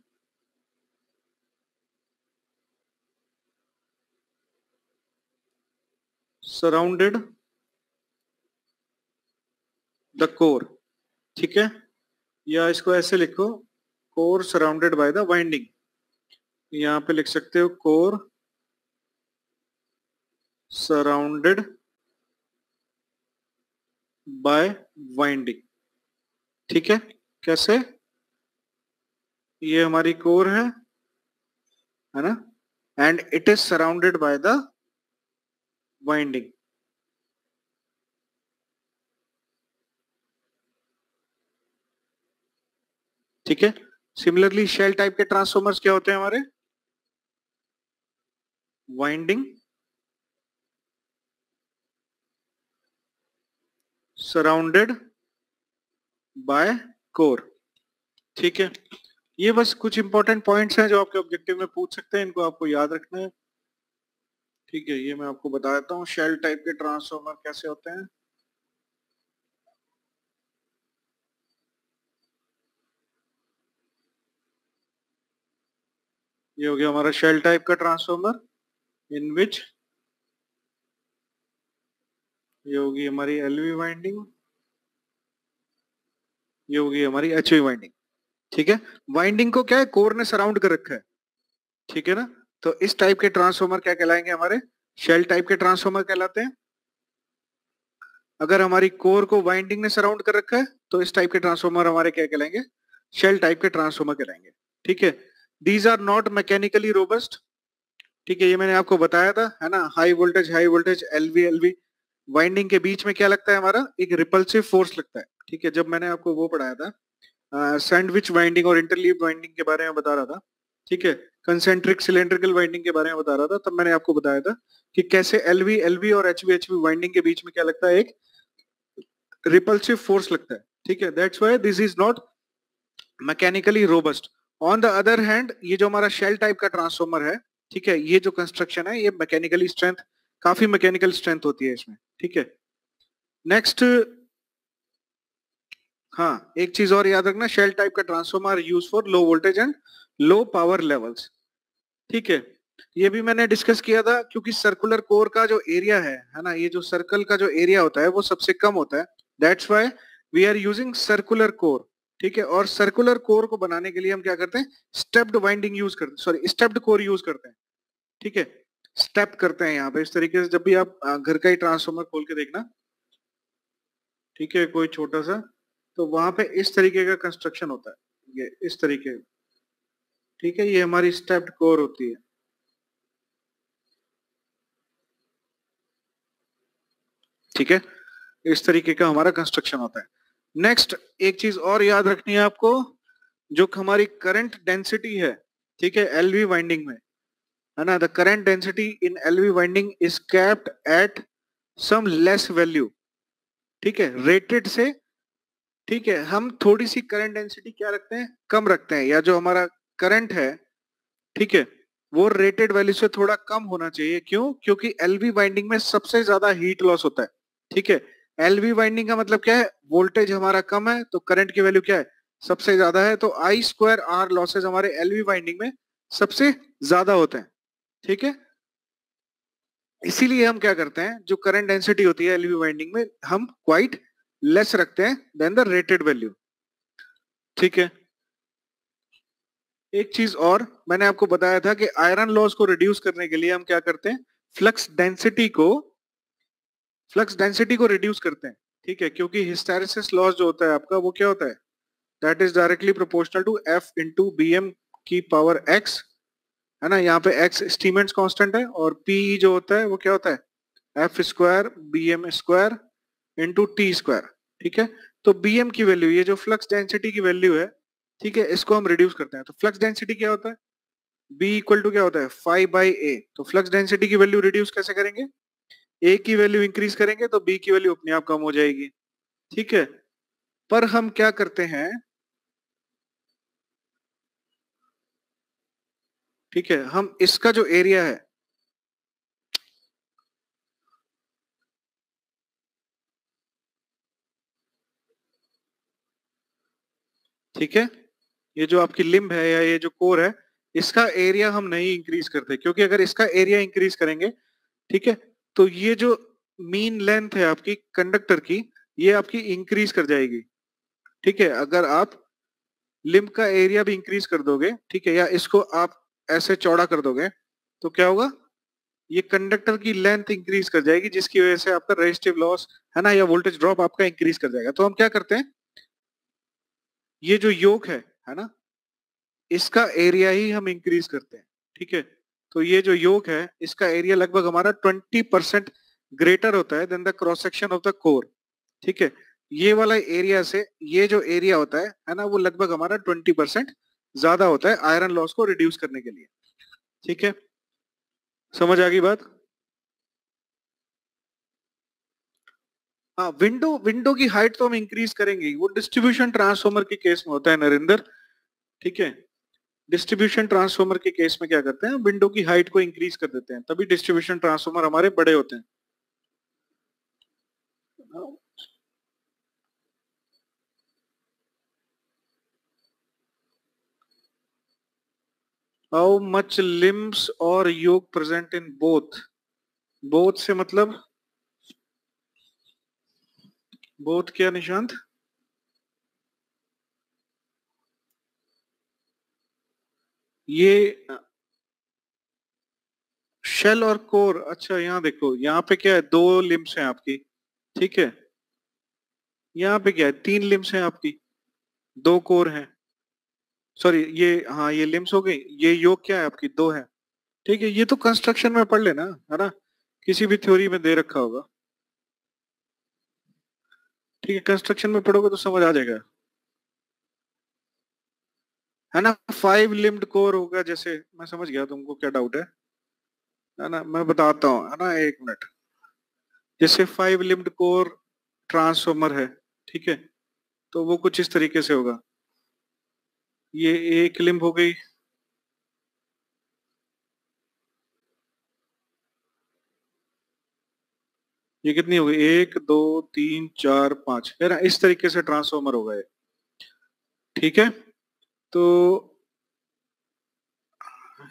surrounded the core, ठीक है, या इसको ऐसे लिखो, core surrounded by the winding. यहां पे लिख सकते हो कोर सराउंडेड बाय वाइंडिंग, ठीक है। कैसे? ये हमारी कोर है ना, and it is surrounded by the winding, ठीक है। सिमिलरली शेल टाइप के ट्रांसफॉर्मर्स क्या होते हैं हमारे? वाइंडिंग सराउंडेड बाय कोर, ठीक है। ये बस कुछ इंपॉर्टेंट पॉइंट्स हैं जो आपके ऑब्जेक्टिव में पूछ सकते हैं, इनको आपको याद रखना है, ठीक है। ये मैं आपको बता देता हूँ शेल टाइप के ट्रांसफॉर्मर कैसे होते हैं। ये हो गया हमारा शेल टाइप का ट्रांसफॉर्मर इन विच, ये होगी हमारी एलवी वाइंडिंग, ये होगी हमारी एचवी वाइंडिंग, ठीक है। वाइंडिंग को क्या है, कोर ने सराउंड कर रखा है, ठीक है ना। तो इस टाइप के ट्रांसफॉर्मर क्या कहलाएंगे? हमारे शेल टाइप के ट्रांसफॉर्मर कहलाते हैं। अगर हमारी कोर को वाइंडिंग ने सराउंड कर रखा है तो इस टाइप के ट्रांसफॉर्मर हमारे क्या कहलाएंगे? शेल टाइप के ट्रांसफॉर्मर कहलाएंगे, ठीक है। These are not mechanically robust, ठीक है, ये मैंने आपको बताया था, है ना। High voltage LV LV winding के बीच में क्या लगता है हमारा? एक रिपल्सिव फोर्स लगता है, ठीक है। जब मैंने आपको वो पढ़ाया था सैंडविच वाइंडिंग और इंटरलीव वाइंडिंग के बारे में बता रहा था, ठीक है, कंसेंट्रिक सिलेंड्रिकल वाइंडिंग के बारे में बता रहा था, तब मैंने आपको बताया था कि कैसे एलवी एलवी और एचवी एचवी वाइंडिंग के बीच में क्या लगता है? एक रिपल्सिव फोर्स लगता है, ठीक है। That's why this is not mechanically robust. On the other hand ये जो हमारा शेल टाइप का ट्रांसफॉर्मर है, ठीक है, ये जो कंस्ट्रक्शन है ये मैकेनिकली स्ट्रेंथ, काफी मैकेनिकल स्ट्रेंथ होती है इसमें, ठीक है। नेक्स्ट, हाँ, एक चीज और याद रखना, शेल टाइप का transformer use for low voltage and low power levels, ठीक है। ये भी मैंने डिस्कस किया था, क्योंकि सर्कुलर कोर का जो एरिया है ना, ये जो सर्कल का जो एरिया होता है वो सबसे कम होता है। That's why we are using circular core, ठीक है। और सर्कुलर कोर को बनाने के लिए हम क्या करते हैं? स्टेप्ड वाइंडिंग यूज करते हैं, सॉरी स्टेप्ड कोर यूज करते हैं, ठीक है। स्टेप करते हैं यहाँ पे इस तरीके से। जब भी आप घर का ही ट्रांसफॉर्मर खोल के देखना, ठीक है, कोई छोटा सा, तो वहां पे इस तरीके का कंस्ट्रक्शन होता है, ये इस तरीके, ठीक है, ये हमारी स्टेप्ड कोर होती है, ठीक है। इस तरीके का हमारा कंस्ट्रक्शन होता है। नेक्स्ट, एक चीज और याद रखनी है आपको, जो हमारी करंट डेंसिटी है, ठीक है, एलवी वाइंडिंग में, है ना, the current density in LV winding is capped at some less value, ठीक है, रेटेड से, ठीक है। हम थोड़ी सी करंट डेंसिटी क्या रखते हैं? कम रखते हैं, या जो हमारा करंट है, ठीक है, वो रेटेड वैल्यू से थोड़ा कम होना चाहिए। क्यों? क्योंकि एलवी वाइंडिंग में सबसे ज्यादा हीट लॉस होता है, ठीक है। एलवी वाइंडिंग का मतलब क्या है? वोल्टेज हमारा कम है तो करंट की वैल्यू क्या है? सबसे ज्यादा है, तो आई स्क्वायर आर लॉसेज हमारे एलवी वाइंडिंग में सबसे ज्यादा होते हैं, ठीक है। इसीलिए हम क्या करते हैं, जो करंट डेंसिटी होती है एलवी वाइंडिंग में, हम क्वाइट लेस रखते हैं देन द रेटेड वैल्यू, ठीक है। एक चीज और मैंने आपको बताया था कि आयरन लॉस को रिड्यूस करने के लिए हम क्या करते हैं? फ्लक्स डेंसिटी को, रिड्यूस करते हैं, ठीक है। क्योंकि हिस्टैरिसीस लॉस जो होता है आपका, वो क्या होता है? That is directly proportional to f into B m की पावर एक्स, है ना। यहाँ पे एक्स स्टीमेंट्स कांस्टेंट है, और पी जो होता है वो क्या होता है? F square B m square into t square, ठीक है। तो बी एम की वैल्यू, ये जो फ्लक्स डेंसिटी की वैल्यू है, ठीक है, इसको हम रिड्यूस करते हैं। तो फ्लक्स डेंसिटी क्या होता है? B इक्वल टू क्या होता है? 5 बाई ए। तो फ्लक्स डेंसिटी की वैल्यू रिड्यूस कैसे करेंगे? ए की वैल्यू इंक्रीज करेंगे तो बी की वैल्यू अपने आप कम हो जाएगी, ठीक है। पर हम क्या करते हैं, ठीक है, हम इसका जो एरिया है, ठीक है, ये जो आपकी लिम्ब है या ये जो कोर है, इसका एरिया हम नहीं इंक्रीज करते, क्योंकि अगर इसका एरिया इंक्रीज करेंगे, ठीक है, तो ये जो मीन लेंथ है आपकी कंडक्टर की, ये आपकी इंक्रीज कर जाएगी, ठीक है। अगर आप लिम्ब का एरिया भी इंक्रीज कर दोगे, ठीक है, या इसको आप ऐसे चौड़ा कर दोगे, तो क्या होगा, ये कंडक्टर की लेंथ इंक्रीज कर जाएगी, जिसकी वजह से आपका रेजिस्टिव लॉस है ना, या वोल्टेज ड्रॉप आपका इंक्रीज कर जाएगा। तो हम क्या करते हैं, ये जो योक है ना, इसका एरिया ही हम इंक्रीज करते हैं, ठीक है। तो ये जो योक है, इसका एरिया लगभग हमारा 20% ग्रेटर होता है than the cross section of the core, ठीक है। ये वाला एरिया से ये जो एरिया होता है ना, वो लगभग हमारा 20% ज्यादा होता है आयरन लॉस को रिड्यूस करने के लिए, ठीक है। समझ आ गई बात? हाँ, विंडो विंडो की हाइट तो हम इंक्रीज करेंगे, वो डिस्ट्रीब्यूशन ट्रांसफॉर्मर के केस में होता है नरेंद्र, ठीक है। डिस्ट्रीब्यूशन ट्रांसफॉर्मर के केस में क्या करते हैं, विंडो की हाइट को इंक्रीज कर देते हैं, तभी डिस्ट्रीब्यूशन ट्रांसफॉर्मर हमारे बड़े होते हैं। हाउ मच लिम्स और योक प्रेजेंट इन बोथ, बोथ से मतलब बोथ क्या निशांत? ये शेल और कोर, अच्छा यहाँ देखो, यहाँ पे क्या है, दो लिम्स हैं आपकी, ठीक है। यहाँ पे क्या है, तीन लिम्स हैं आपकी, दो कोर हैं, सॉरी ये, हाँ ये लिम्स हो गई, ये योग क्या है आपकी, दो है, ठीक है। ये तो कंस्ट्रक्शन में पढ़ लेना, है ना, किसी भी थ्योरी में दे रखा होगा, ठीक है, कंस्ट्रक्शन में पढ़ोगे तो समझ आ जाएगा, है ना। 5 लिम्ड कोर होगा, जैसे मैं समझ गया तुमको क्या डाउट है ना, मैं बताता हूँ, है ना, एक मिनट। जैसे 5 लिम्ड कोर ट्रांसफॉर्मर है, ठीक है, तो वो कुछ इस तरीके से होगा, ये एक लिम्ब हो गई, ये कितनी हो गई, एक दो तीन चार पांच, है ना, इस तरीके से ट्रांसफॉर्मर होगा ये, ठीक है। तो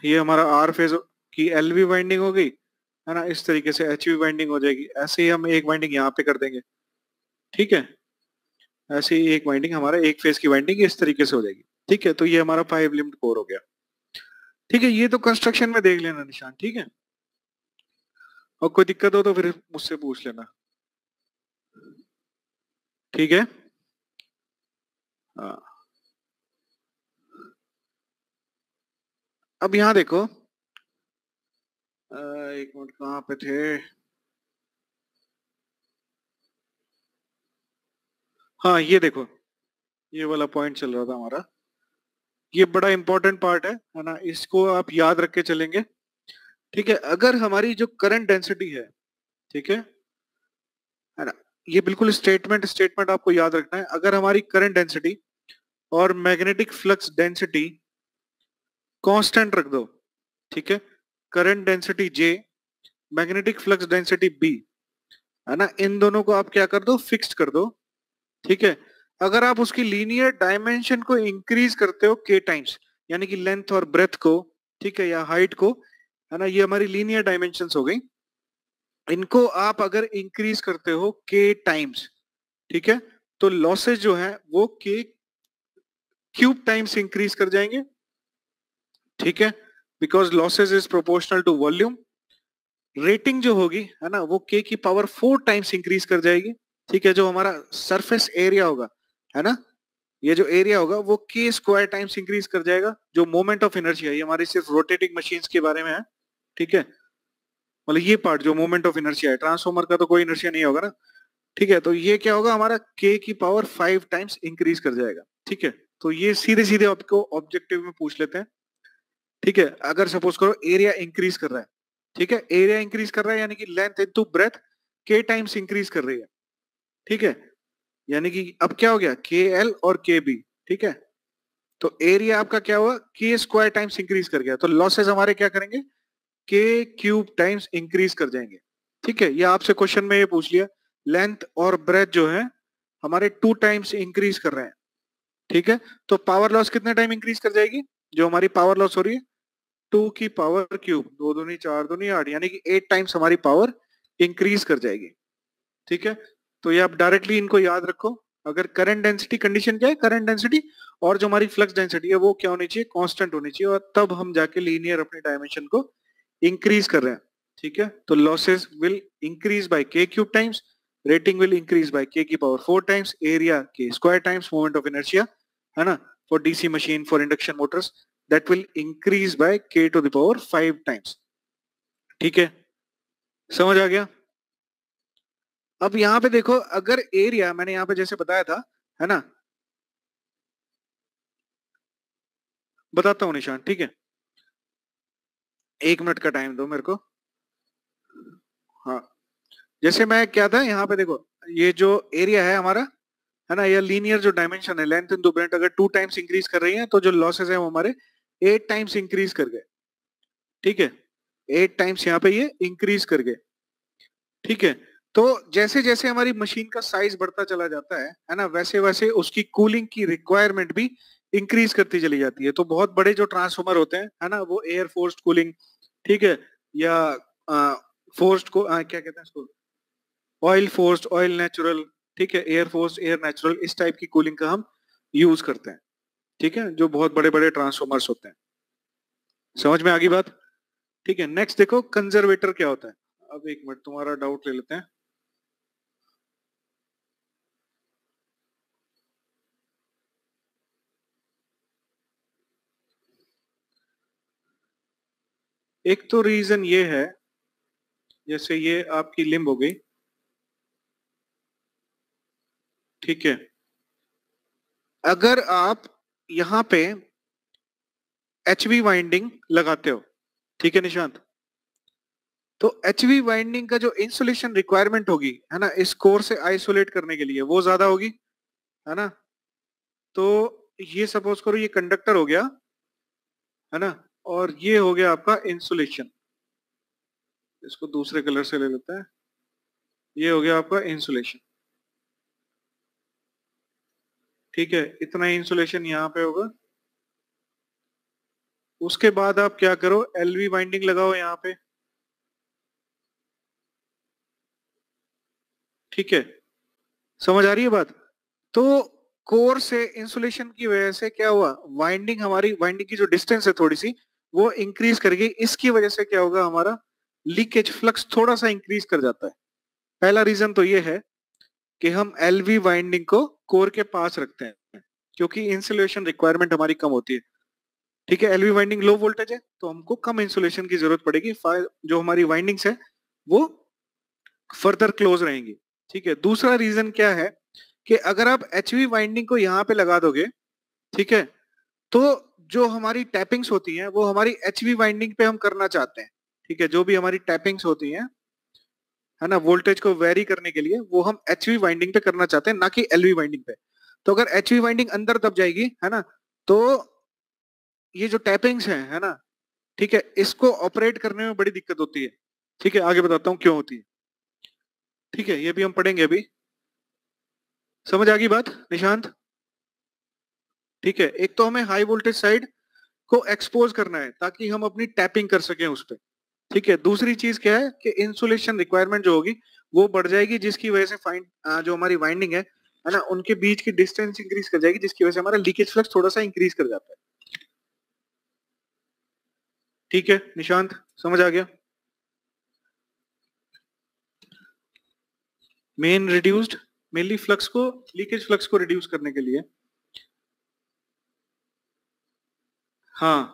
ये हमारा आर फेज की एलवी वाइंडिंग हो गई, है ना, इस तरीके से एचवी वाइंडिंग हो जाएगी, ऐसे ही हम एक वाइंडिंग यहाँ पे कर देंगे, ठीक है। ऐसे ही एक वाइंडिंग हमारा एक फेज की वाइंडिंग इस तरीके से हो जाएगी, ठीक है। तो ये हमारा 5 लिम्ड कोर हो गया, ठीक है। ये तो कंस्ट्रक्शन में देख लेना निशान, ठीक है। और कोई दिक्कत हो तो फिर मुझसे पूछ लेना, ठीक है। हाँ, अब यहाँ देखो, एक मिनट कहाँ पे थे, हाँ ये देखो, ये वाला पॉइंट चल रहा था हमारा, ये बड़ा इंपॉर्टेंट पार्ट है ना, इसको आप याद रख के चलेंगे, ठीक है। अगर हमारी जो करंट डेंसिटी है, ठीक है ना, ये बिल्कुल स्टेटमेंट स्टेटमेंट आपको याद रखना है। अगर हमारी करंट डेंसिटी और मैग्नेटिक फ्लक्स डेंसिटी कांस्टेंट रख दो, ठीक है, current density J, magnetic flux density B, है ना, इन दोनों को आप क्या कर दो, फिक्स्ड कर दो, ठीक है। अगर आप उसकी लीनियर डायमेंशन को इंक्रीज करते हो के टाइम्स, यानी कि लेंथ और ब्रेथ को, ठीक है, या हाइट को, है ना, ये हमारी लीनियर डायमेंशंस हो गई, इनको आप अगर इंक्रीज करते हो के टाइम्स, ठीक है, तो लॉसेस जो है वो के क्यूब टाइम्स इंक्रीज कर जाएंगे, ठीक है, because losses is proportional to volume. Rating जो होगी, है ना, वो के की पावर 4 टाइम्स इंक्रीज कर जाएगी, ठीक है। जो हमारा सरफेस एरिया होगा, है ना, ये जो एरिया होगा वो के स्क्वायर टाइम्स इंक्रीज कर जाएगा। जो मोमेंट ऑफ इनर्शिया, ये हमारी सिर्फ रोटेटिंग मशीन्स के बारे में है, ठीक है, मतलब ये पार्ट जो मोमेंट ऑफ इनर्शिया है, ट्रांसफॉर्मर का तो कोई इनर्शिया नहीं होगा ना, ठीक है। तो ये क्या होगा, हमारा के की पावर 5 टाइम्स इंक्रीज कर जाएगा, ठीक है। तो ये सीधे सीधे आपको ऑब्जेक्टिव में पूछ लेते हैं, ठीक है। अगर सपोज करो एरिया इंक्रीज कर रहा है, ठीक है, एरिया इंक्रीज कर रहा है यानी कि लेंथ इनटू ब्रेथ के टाइम्स इंक्रीज कर रही है। ठीक है, यानी कि अब क्या हो गया, के एल और के बी। ठीक है, तो एरिया आपका क्या हुआ, के स्क्वायर टाइम्स इंक्रीज कर गया, तो लॉसेस हमारे क्या करेंगे, के क्यूब टाइम्स इंक्रीज कर जाएंगे। ठीक है, ये आपसे क्वेश्चन में ये पूछ लिया, लेंथ और ब्रेथ जो है हमारे 2 टाइम्स इंक्रीज कर रहे हैं। ठीक है, तो पावर लॉस कितने टाइम इंक्रीज कर जाएगी, जो हमारी पावर लॉस हो रही है 2 की पावर क्यूब, 2 दूनी 4 दूनी 8, यानी कि 8 टाइम्स हमारी पावर इंक्रीज कर जाएगी। ठीक है, तो ये आप डायरेक्टली इनको याद रखो। अगर करंट डेंसिटी, कंडीशन क्या है, करंट डेंसिटी और जो हमारी फ्लक्स डेंसिटी है वो क्या होनी चाहिए, कांस्टेंट होनी चाहिए, और तब हम जाके लीनियर अपने डायमेंशन को इंक्रीज कर रहे हैं। ठीक है, तो लॉसेस विल इंक्रीज बाय के cube times, rating will increase by के की पावर 4 टाइम्स, एरिया के square times, moment of inertia, है ना, for DC machine, for induction Motors, that will increase by के टू द पावर 5 टाइम्स। ठीक है, समझ आ गया। अब यहाँ पे देखो, अगर एरिया मैंने यहाँ पे जैसे बताया था, है ना, बताता हूँ निशान। ठीक है, 1 मिनट का टाइम दो मेरे को। हाँ, जैसे मैं क्या था यहाँ पे देखो, ये जो एरिया है हमारा, है ना, ये लीनियर जो डायमेंशन है, लेंथ इन 2 मिनट अगर 2 टाइम्स इंक्रीज कर रही है तो जो लॉसेस है वो हमारे 8 टाइम्स इंक्रीज कर गए। ठीक है, 8 टाइम्स यहाँ पे ये इंक्रीज कर गए। ठीक है, तो जैसे जैसे हमारी मशीन का साइज बढ़ता चला जाता है ना, वैसे वैसे उसकी कूलिंग की रिक्वायरमेंट भी इंक्रीज करती चली जाती है। तो बहुत बड़े जो ट्रांसफॉर्मर होते हैं, है ना, वो एयर फोर्स्ड कूलिंग, ठीक है, या फोर्स्ड को क्या कहते हैं इसको, ऑयल फोर्स्ड, ऑयल नेचुरल, ठीक है, एयर फोर्स, एयर नेचुरल, इस टाइप की कूलिंग का हम यूज करते हैं। ठीक है, जो बहुत बड़े बड़े ट्रांसफॉर्मर्स होते हैं। समझ में आ गई बात। ठीक है, नेक्स्ट देखो कंजर्वेटर क्या होता है। अब 1 मिनट तुम्हारा डाउट ले लेते हैं। एक तो रीजन ये है, जैसे ये आपकी लिम्ब हो गई, ठीक है, अगर आप यहाँ पे एचवी वाइंडिंग लगाते हो, ठीक है निशांत, तो एचवी वाइंडिंग का जो इंसुलेशन रिक्वायरमेंट होगी, है ना, इस कोर से आइसोलेट करने के लिए वो ज्यादा होगी, है ना। तो ये सपोज करो ये कंडक्टर हो गया, है ना, और ये हो गया आपका इंसुलेशन, इसको दूसरे कलर से ले लेते हैं, ये हो गया आपका इंसुलेशन। ठीक है, इतना इंसुलेशन यहाँ पे होगा। उसके बाद आप क्या करो, एलवी वाइंडिंग लगाओ यहाँ पे। ठीक है, समझ आ रही है बात। तो कोर से इंसुलेशन की वजह से क्या हुआ, वाइंडिंग, हमारी वाइंडिंग की जो डिस्टेंस है थोड़ी सी वो इंक्रीज कर गई। इसकी वजह से क्या होगा, हमारा लीकेज फ्लक्स थोड़ा सा इंक्रीज कर जाता है। पहला रीजन तो ये है कि हम एलवी वाइंडिंग को कोर के पास रखते हैं क्योंकि इंसुलेशन रिक्वायरमेंट हमारी कम होती है। ठीक है, एलवी वाइंडिंग लो वोल्टेज है तो हमको कम इंसुलेशन की जरूरत पड़ेगी, जो हमारी वाइंडिंग्स है वो फर्दर क्लोज रहेंगी। ठीक है, दूसरा रीजन क्या है कि अगर आप एचवी वाइंडिंग को यहाँ पे लगा दोगे, ठीक है, तो जो हमारी टैपिंग्स होती हैं वो हमारी एचवी वाइंडिंग पे हम करना चाहते हैं। ठीक है, जो भी हमारी टैपिंग्स होती हैं, है ना, वोल्टेज को वेरी करने के लिए वो हम एचवी वाइंडिंग पे करना चाहते हैं, ना कि एलवी वाइंडिंग पे। तो अगर एचवी वाइंडिंग अंदर दब जाएगी, है ना, तो ये जो टैपिंग्स है ना, ठीक है, इसको ऑपरेट करने में बड़ी दिक्कत होती है। ठीक है, आगे बताता हूँ क्यों होती है। ठीक है, ये भी हम पढ़ेंगे अभी। समझ आ गई बात निशांत। ठीक है, एक तो हमें हाई वोल्टेज साइड को एक्सपोज करना है ताकि हम अपनी टैपिंग कर सकें उस पर। ठीक है, दूसरी चीज क्या है कि इंसुलेशन रिक्वायरमेंट जो होगी वो बढ़ जाएगी, जिसकी वजह से जो हमारी वाइंडिंग है ना, उनके बीच की डिस्टेंस इंक्रीज कर जाएगी, जिसकी वजह से हमारा लीकेज फ्लक्स थोड़ा सा इंक्रीज कर जाता है। ठीक है निशांत, समझ आ गया। मेन रिड्यूस्ड, मेनली फ्लक्स को, लीकेज फ्लक्स को रिड्यूस करने के लिए। हाँ,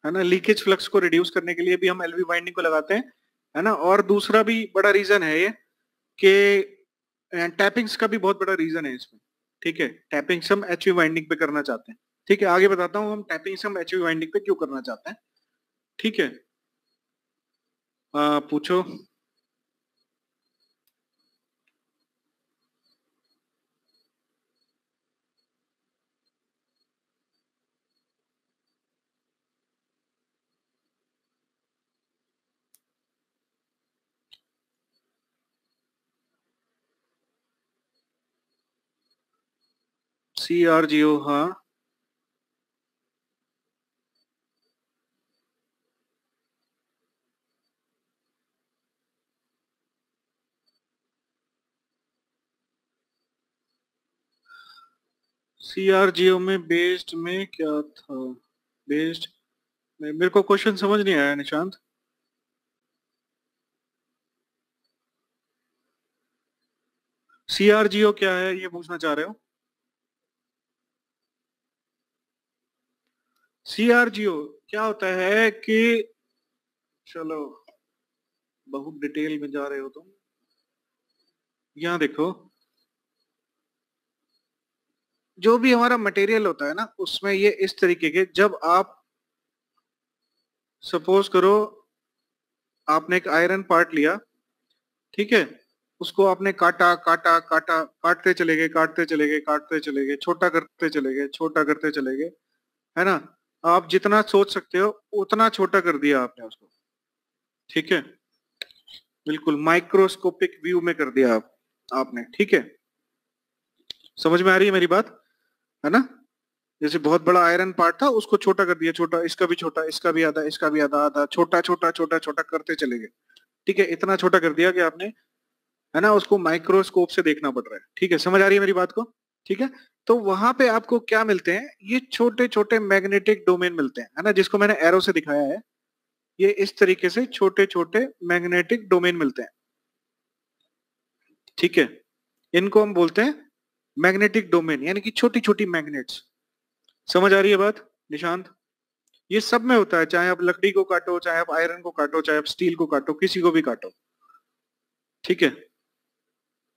है ना, लीकेज फ्लक्स को रिड्यूस करने के लिए भी हम एलवी वाइंडिंग को लगाते हैं, है ना। और दूसरा भी बड़ा रीजन है ये कि टैपिंग्स का भी बहुत बड़ा रीजन है इसमें। ठीक है, टैपिंग्स हम एचवी वाइंडिंग पे करना चाहते हैं। ठीक है, आगे बताता हूँ हम टैपिंग्स हम एचवी वाइंडिंग पे क्यों करना चाहते हैं। ठीक है, पूछो। CRGO, हाँ। CRGO में बेस्ड में क्या था? बेस्ड में मेरे को क्वेश्चन समझ नहीं आया निशांत। CRGO क्या है ये पूछना चाह रहे हो? CRGO क्या होता है कि, चलो बहुत डिटेल में जा रहे हो तुम। यहाँ देखो, जो भी हमारा मटेरियल होता है ना, उसमें ये इस तरीके के, जब आप सपोज करो आपने एक आयरन पार्ट लिया, ठीक है, उसको आपने काटा काटा काटा, काटते चले गए काटते चले गए काटते चले गए, छोटा करते चले गए छोटा करते चले गए, है ना। आप जितना सोच सकते हो उतना छोटा कर दिया आपने उसको, ठीक है, बिल्कुल माइक्रोस्कोपिक व्यू में कर दिया आपने, ठीक है। समझ में आ रही है मेरी बात, है ना। जैसे बहुत बड़ा आयरन पार्ट था, उसको छोटा कर दिया, छोटा, इसका भी छोटा, इसका भी आधा, इसका भी आधा, आधा, छोटा छोटा छोटा छोटा करते चले गए, ठीक है। इतना छोटा कर दिया कि आपने, है ना, उसको माइक्रोस्कोप से देखना पड़ रहा है, ठीक है। समझ आ रही है मेरी बात को, ठीक है। तो वहां पे आपको क्या मिलते हैं? ये छोटे छोटे मैग्नेटिक डोमेन मिलते हैं, है ना, जिसको मैंने एरो से दिखाया है। ये इस तरीके से छोटे छोटे मैग्नेटिक डोमेन मिलते हैं, ठीक है। इनको हम बोलते हैं मैग्नेटिक डोमेन, यानी कि छोटी छोटी मैग्नेट्स। समझ आ रही है बात निशांत? ये सब में होता है, चाहे आप लकड़ी को काटो, चाहे आप आयरन को काटो, चाहे आप स्टील को काटो, किसी को भी काटो, ठीक है।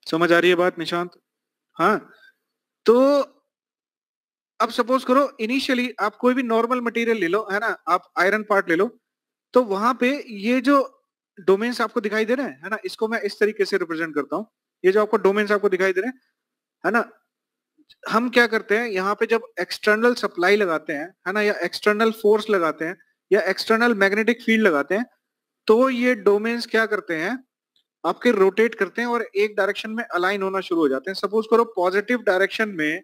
समझ आ रही है बात निशांत? हाँ। तो अब सपोज करो इनिशियली आप कोई भी नॉर्मल मटेरियल ले लो, है ना, आप आयरन पार्ट ले लो, तो वहां पे ये जो डोमेन्स आपको दिखाई दे रहे हैं, है ना, इसको मैं इस तरीके से रिप्रेजेंट करता हूँ। ये जो आपको डोमेन्स आपको दिखाई दे रहे हैं, है ना, हम क्या करते हैं यहाँ पे, जब एक्सटर्नल सप्लाई लगाते हैं, है ना, या एक्सटर्नल फोर्स लगाते हैं, या एक्सटर्नल मैग्नेटिक फील्ड लगाते हैं, तो ये डोमेन्स क्या करते हैं, आपके रोटेट करते हैं और एक डायरेक्शन में अलाइन होना शुरू हो जाते हैं। सपोज करो पॉजिटिव डायरेक्शन में,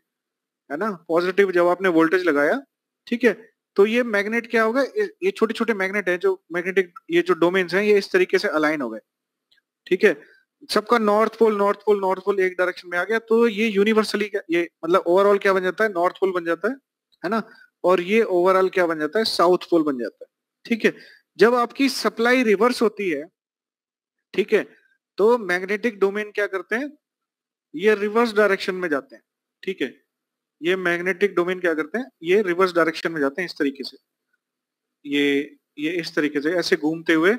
है ना, पॉजिटिव जब आपने वोल्टेज लगाया, ठीक है, तो ये मैग्नेट क्या होगा, ये छोटे छोटे मैग्नेट है, जो मैग्नेटिक ये जो डोमेन्स हैं, ये इस तरीके से अलाइन हो गए, ठीक है। सबका north pole north pole north pole एक डायरेक्शन में आ गया, तो ये यूनिवर्सली ये मतलब ओवरऑल क्या बन जाता है, नॉर्थ पोल बन जाता है ना। और ये ओवरऑल क्या बन जाता है, साउथ पोल बन जाता है, ठीक है। जब आपकी सप्लाई रिवर्स होती है, ठीक है, तो मैग्नेटिक डोमेन क्या करते हैं, ये रिवर्स डायरेक्शन में जाते हैं, ठीक है। ये मैग्नेटिक डोमेन क्या करते हैं, ये रिवर्स डायरेक्शन में जाते हैं इस तरीके से, ये ये इस तरीके से ऐसे घूमते हुए,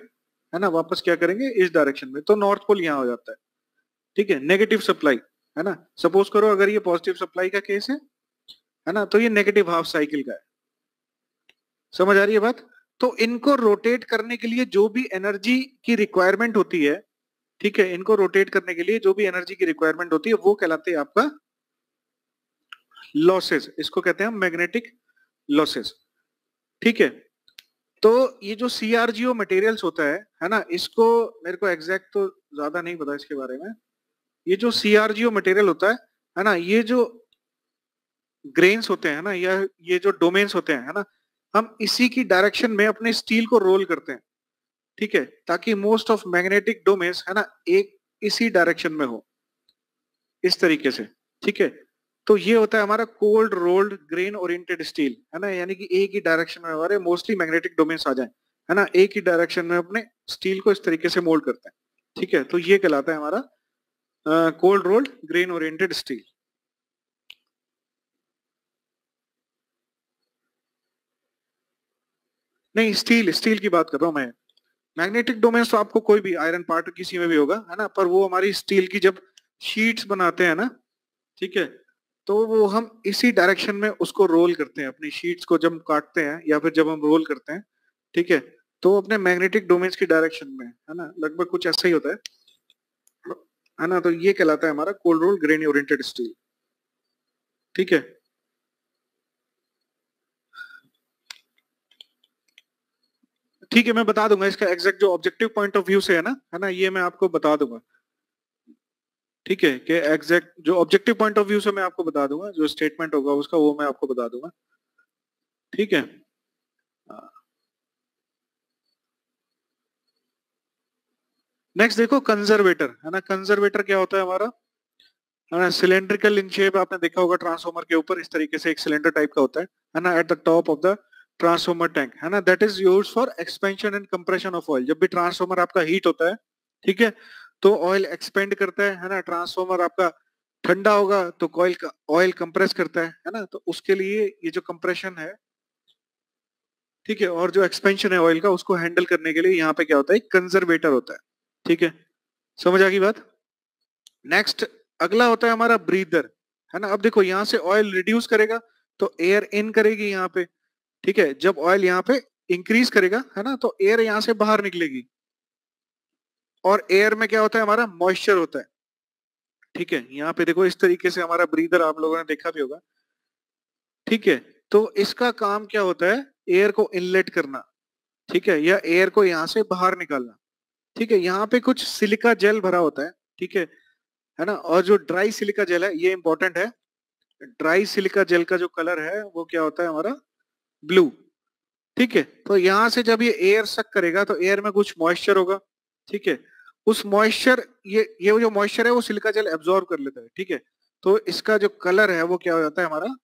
है ना, वापस क्या करेंगे, इस डायरेक्शन में, तो नॉर्थ पोल यहाँ हो जाता है, ठीक है। नेगेटिव सप्लाई, है ना, सपोज करो अगर ये पॉजिटिव सप्लाई का केस है ना, तो ये नेगेटिव हाफ साइकिल का है। समझ आ रही है बात? तो इनको रोटेट करने के लिए जो भी एनर्जी की रिक्वायरमेंट होती है, ठीक है, इनको रोटेट करने के लिए जो भी एनर्जी की रिक्वायरमेंट होती है, वो कहलाते हैं आपका लॉसेस। इसको कहते हैं मैग्नेटिक लॉसेस, ठीक है। तो ये जो सीआरजीओ मटेरियल्स होता है ना, इसको मेरे को एग्जैक्ट तो ज्यादा नहीं पता इसके बारे में। ये जो सीआरजीओ मटेरियल होता है ना, ये जो ग्रेन्स होते हैं ना, या ये जो डोमेन्स होते हैं, है ना, हम इसी की डायरेक्शन में अपने स्टील को रोल करते हैं, ठीक है, ताकि मोस्ट ऑफ मैग्नेटिक डोमेन्स, है ना, एक इसी डायरेक्शन में हो, इस तरीके से, ठीक है। तो ये होता है हमारा cold rolled grain oriented steel, है ना, यानी कि एक ही डायरेक्शन में हमारे मोस्टली मैग्नेटिक डोमेन्स आ जाए, है ना, एक ही डायरेक्शन में अपने स्टील को इस तरीके से मोल्ड करते हैं, ठीक है। तो ये कहलाता है हमारा cold rolled grain oriented steel. नहीं, स्टील स्टील की बात कर रहा हूं मैं। मैग्नेटिक डोमेन्स तो आपको कोई भी आयरन पार्ट किसी में भी होगा, है ना, पर वो हमारी स्टील की जब शीट्स बनाते हैं ना, ठीक है, तो वो हम इसी डायरेक्शन में उसको रोल करते हैं, अपनी शीट्स को जब काटते हैं या फिर जब हम रोल करते हैं, ठीक है, तो अपने मैग्नेटिक डोमेन्स की डायरेक्शन में, है ना, लगभग कुछ ऐसा ही होता है ना। तो ये कहलाता है हमारा cold roll grain oriented steel. ठीक है, ठीक है, मैं बता दूंगा इसका एग्जैक्ट जो ऑब्जेक्टिव पॉइंट ऑफ व्यू से है ना, ये मैं आपको बता दूंगा। ठीक है, कि एग्जैक्ट जो ऑब्जेक्टिव पॉइंट ऑफ व्यू से मैं आपको बता दूंगा, जो स्टेटमेंट होगा उसका वो मैं आपको बता दूंगा। ठीक है, नेक्स्ट देखो कंजर्वेटर, है ना। कंजर्वेटर क्या होता है हमारा, है ना, सिलेंड्रिकल इन शेप, आपने देखा होगा ट्रांसफॉर्मर के ऊपर इस तरीके से एक सिलेंडर टाइप का होता है ना, at the top of the transformer tank, है ना। That is used for expansion and compression of oil. जब भी ट्रांसफॉर्मर आपका हीट होता है, ठीक है, तो ऑयल एक्सपेंड करता है ना। ट्रांसफॉर्मर आपका ठंडा होगा तो ऑयल कंप्रेस करता है ना। तो उसके लिए ये जो कंप्रेशन है, ठीक है, और जो एक्सपेंशन है ऑयल का, उसको हैंडल करने के लिए यहाँ पे क्या होता है, कंजर्वेटर होता है। ठीक है, समझ आ गई बात। नेक्स्ट अगला होता है हमारा ब्रीदर, है ना। अब देखो यहाँ से ऑयल रिड्यूस करेगा तो एयर इन करेगी यहाँ पे। ठीक है, जब ऑयल यहाँ पे इंक्रीज करेगा, है ना, तो एयर यहाँ से बाहर निकलेगी। और एयर में क्या होता है, हमारा मॉइस्चर होता है। ठीक है, यहाँ पे देखो इस तरीके से हमारा ब्रीदर आप लोगों ने देखा भी होगा। ठीक है, तो इसका काम क्या होता है, एयर को इनलेट करना, ठीक है, या एयर को यहाँ से बाहर निकालना। ठीक है, यहाँ पे कुछ सिलिका जेल भरा होता है। ठीक है ना। और जो ड्राई सिलिका जेल है, ये इंपॉर्टेंट है, ड्राई सिलिका जेल का जो कलर है वो क्या होता है हमारा, ब्लू। ठीक है, तो यहां से जब ये एयर सक करेगा तो एयर में कुछ मॉइस्चर होगा। ठीक है, उस मॉइस्चर, ये जो मॉइस्चर है वो सिलिका जेल एब्जॉर्ब कर लेता है। ठीक है, तो इसका जो कलर है वो क्या हो जाता है हमारा,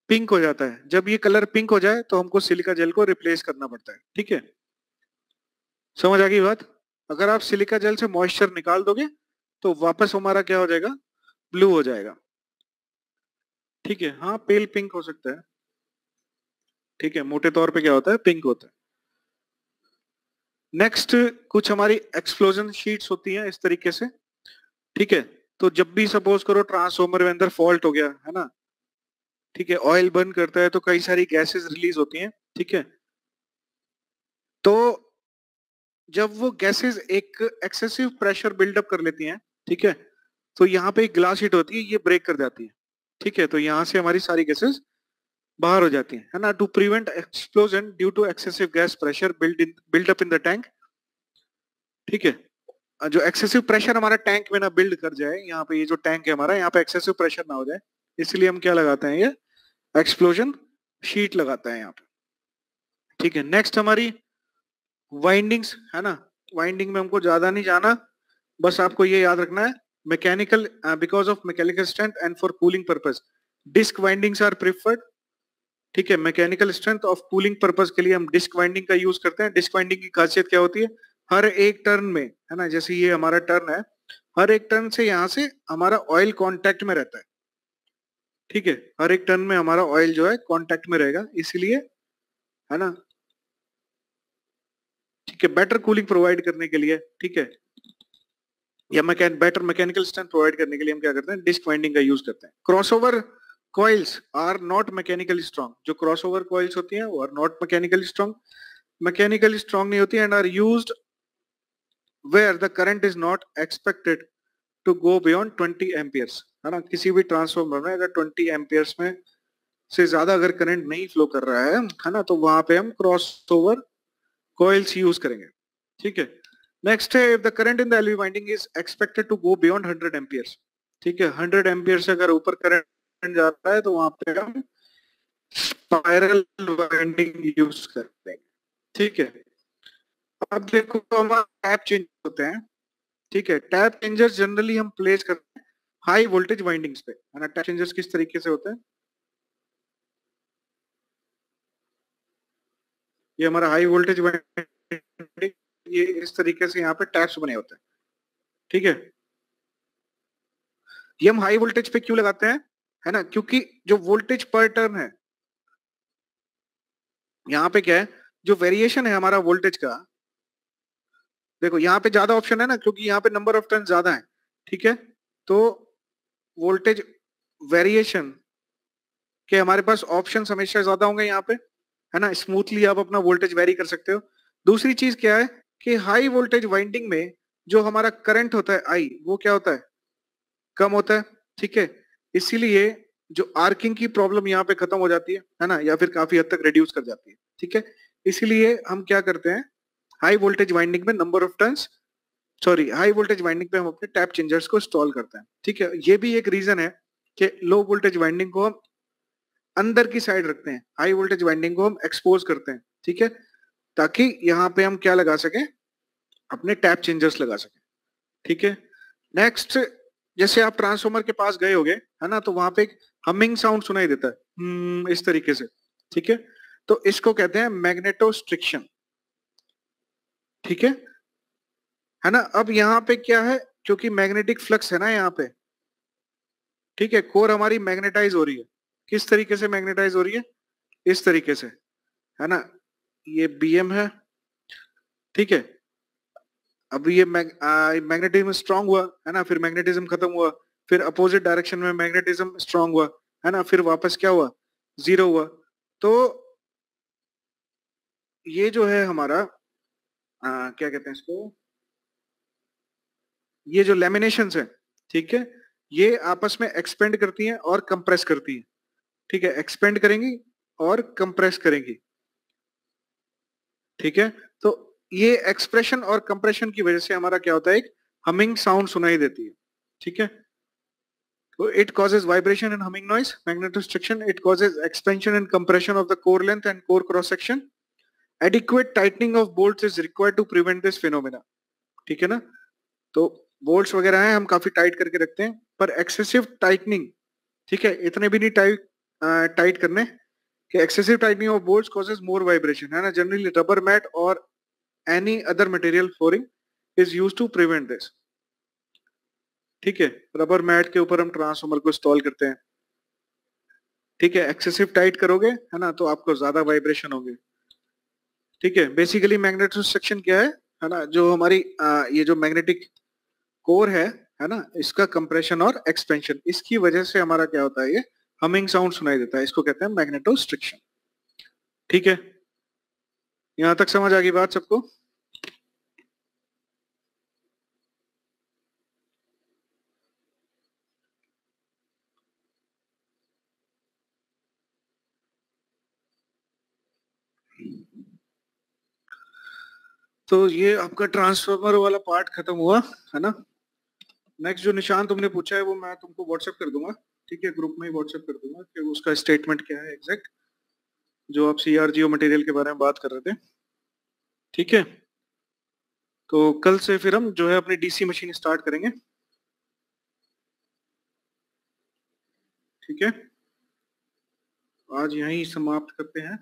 पिंक हो जाता है। जब ये कलर पिंक हो जाए तो हमको सिलिका जेल को रिप्लेस करना पड़ता है। ठीक है, समझ आ गई बात। अगर आप सिलिका जेल से मॉइस्चर निकाल दोगे तो वापस हमारा क्या हो जाएगा, ब्लू हो जाएगा। ठीक है, हाँ, पेल पिंक हो सकता है। ठीक है, मोटे तौर पे क्या होता है, पिंक होता है। नेक्स्ट कुछ हमारी एक्सप्लोजन शीट्स होती हैं इस तरीके से। ठीक है, तो जब भी सपोज करो ट्रांसफॉर्मर में अंदर फॉल्ट हो गया, है ना, ठीक है, ऑयल बर्न करता है तो कई सारी गैसेस रिलीज होती हैं। ठीक है, तो जब वो गैसेस एक एक्सेसिव प्रेशर बिल्डअप कर लेती हैं, ठीक है, तो यहाँ पे एक ग्लास शीट होती है, ये ब्रेक कर जाती है। ठीक है, तो यहाँ से हमारी सारी गैसेस बाहर हो जाती है ना। To prevent explosion due to excessive gas pressure build up in the tank. ठीक है, जो एक्सेसिव प्रेशर हमारा टैंक में ना बिल्ड कर जाए, यहाँ पे ये जो टैंक है हमारा, यहाँ पे एक्सेसिव प्रेशर ना हो जाए, इसलिए हम क्या लगाते हैं, ये एक्सप्लोजन शीट लगाता है यहाँ पे। ठीक है, नेक्स्ट हमारी वाइंडिंग्स, है ना। वाइंडिंग में हमको ज्यादा नहीं जाना, बस आपको ये याद रखना है, mechanical, because of mechanical strength and for cooling purpose disc windings are preferred. ठीक है, mechanical strength of cooling purpose के लिए हम डिस्क वाइंडिंग का यूज करते हैं। डिस्क वाइंडिंग की खासियत क्या होती है, हर एक टर्न में, है ना, जैसे ये हमारा टर्न है, हर एक टर्न से यहाँ से हमारा ऑयल कांटेक्ट में रहता है। ठीक है, हर एक टर्न में हमारा ऑयल जो है कांटेक्ट में रहेगा, इसलिए, है ना। ठीक है, बेटर कूलिंग प्रोवाइड करने के लिए, ठीक है, या बेटर मैकेनिकल स्ट्रेंथ प्रोवाइड करने के लिए हम क्या करते हैं, डिस्क वाइंडिंग का यूज करते हैं। Crossover coils are not mechanically strong. जो क्रॉसओवर कॉइल्स होती हैं वो are not mechanically strong, mechanically strong नहीं होती, and are used where the current is not expected to go beyond 20 amperes, है ना। किसी भी ट्रांसफॉर्मर में अगर 20 एम्पियर्स में से ज्यादा अगर करंट नहीं फ्लो कर रहा है ना, तो वहां पे हम क्रॉस ओवर कॉइल्स यूज करेंगे। ठीक है, नेक्स्ट है, if the current in the LV winding is expected to go beyond 100 amperes. ठीक है, 100 एम्पियर से अगर ऊपर करंट जा रहा है तो वहां पे हम स्पाइरल वाइंडिंग यूज करते हैं। ठीक है, अब देखो हमारा टैप चेंज होते हैं। ठीक है, टैप चेंजर्स जनरली हम प्लेस करते हैं हाई वोल्टेज वाइंडिंग्स पे, है ना। टैप चेंजर्स किस तरीके से होते हैं, ये हमारा हाई वोल्टेज वाइंडिंग, ये इस तरीके से यहाँ पे टैप्स बने होते हैं। ठीक है, ये हम हाई वोल्टेज पे क्यों लगाते हैं, है ना, क्योंकि जो वोल्टेज पर टर्न है, यहाँ पे क्या है, जो वेरिएशन है हमारा वोल्टेज का, देखो यहाँ पे ज्यादा ऑप्शन है ना, क्योंकि यहाँ पे नंबर ऑफ टर्न ज्यादा है। ठीक है, तो वोल्टेज वेरिएशन के हमारे पास ऑप्शन हमेशा ज्यादा होंगे यहाँ पे। है ना, स्मूथली आप अपना वोल्टेज वेरी कर सकते हो। दूसरी चीज क्या है कि हाई वोल्टेज वाइंडिंग में जो हमारा करंट होता है आई, वो क्या होता है, कम होता है। ठीक है, इसीलिए जो आर्किंग की प्रॉब्लम यहाँ पे खत्म हो जाती है ना, या फिर काफी हद तक रिड्यूस कर जाती है। ठीक है, इसीलिए हम क्या करते हैं, हाई वोल्टेज वाइंडिंग में number of turns, sorry, high voltage winding पे हम अपने टैप चेंजर्स को इंस्टॉल करते हैं। ठीक है, ये भी एक रीजन है कि लो वोल्टेज वाइंडिंग को हम अंदर की साइड रखते हैं, हाई वोल्टेज वाइंडिंग को हम एक्सपोज करते हैं। ठीक है, ताकि यहाँ पे हम क्या लगा सके, अपने टैप चेंजर्स लगा सके। ठीक है, नेक्स्ट, जैसे आप ट्रांसफॉर्मर के पास गए होगे, है ना, तो वहां पे एक हमिंग साउंड सुनाई देता है, इस तरीके से। ठीक है, तो इसको कहते हैं मैग्नेटोस्ट्रिक्शन। ठीक है ना। अब यहाँ पे क्या है, क्योंकि मैग्नेटिक फ्लक्स है ना यहाँ पे, ठीक है, कोर हमारी मैग्नेटाइज हो रही है। किस तरीके से मैग्नेटाइज हो रही है, इस तरीके से, है ना, ये बीएम है। ठीक है, अब ये मैग्नेटिज्म स्ट्रांग हुआ, है ना, फिर मैग्नेटिज्म खत्म हुआ, फिर अपोजिट डायरेक्शन में मैग्नेटिज्म स्ट्रांग हुआ, है ना, फिर वापस क्या हुआ, जीरो हुआ। तो ये जो है हमारा क्या कहते हैं इसको, ये जो लेमिनेशंस है, ठीक है, ये आपस में एक्सपेंड करती हैं और कंप्रेस करती हैं। ठीक है, एक्सपेंड करेंगी और कंप्रेस करेंगी। ठीक है, तो ये एक्सप्रेशन और कंप्रेशन की वजह से हमारा क्या होता है, एक हमिंग साउंड सुनाई देती है। ठीक है, so it causes vibration and humming noise. Magnetostriction, it causes expansion and compression of the core length and core cross section. Adequate tightening of bolts is required to prevent this phenomena. ठीक है ना, तो बोल्ट्स वगैरह हैं हम काफी टाइट करके रखते हैं, पर एक्सेसिव टाइटनिंग, ठीक है, इतने भी नहीं टाइट टाइट करने कि excessive tightening of bolts causes more vibration, है ना। जनरली रबर मैट और any other material flooring is used to prevent this. ठीक है, रबर मैट के ऊपर हम ट्रांसफार्मर को इंस्टॉल करते हैं। ठीक है, एक्सेसिव टाइट करोगे, है ना, तो आपको ज्यादा वाइब्रेशन होंगे। ठीक है, बेसिकली मैग्नेटोस्ट्रिक्शन क्या है ना, जो हमारी ये जो मैग्नेटिक कोर है ना, इसका कंप्रेशन और एक्सपेंशन, इसकी वजह से हमारा क्या होता है, ये हमिंग साउंड सुनाई देता है, इसको कहते हैं मैग्नेटोस्ट्रिक्शन। ठीक है, यहां तक समझ आ गई बात सबको। तो ये आपका ट्रांसफार्मर वाला पार्ट खत्म हुआ, है ना। नेक्स्ट जो निशान तुमने पूछा है वो मैं तुमको व्हाट्सएप कर दूंगा। ठीक है, ग्रुप में ही व्हाट्सएप कर दूंगा कि उसका स्टेटमेंट क्या है एग्जैक्ट, जो आप सीआरजीओ मटेरियल के बारे में बात कर रहे थे। ठीक है, तो कल से फिर हम जो है अपनी डीसी मशीन स्टार्ट करेंगे। ठीक है, आज यहीं समाप्त करते हैं।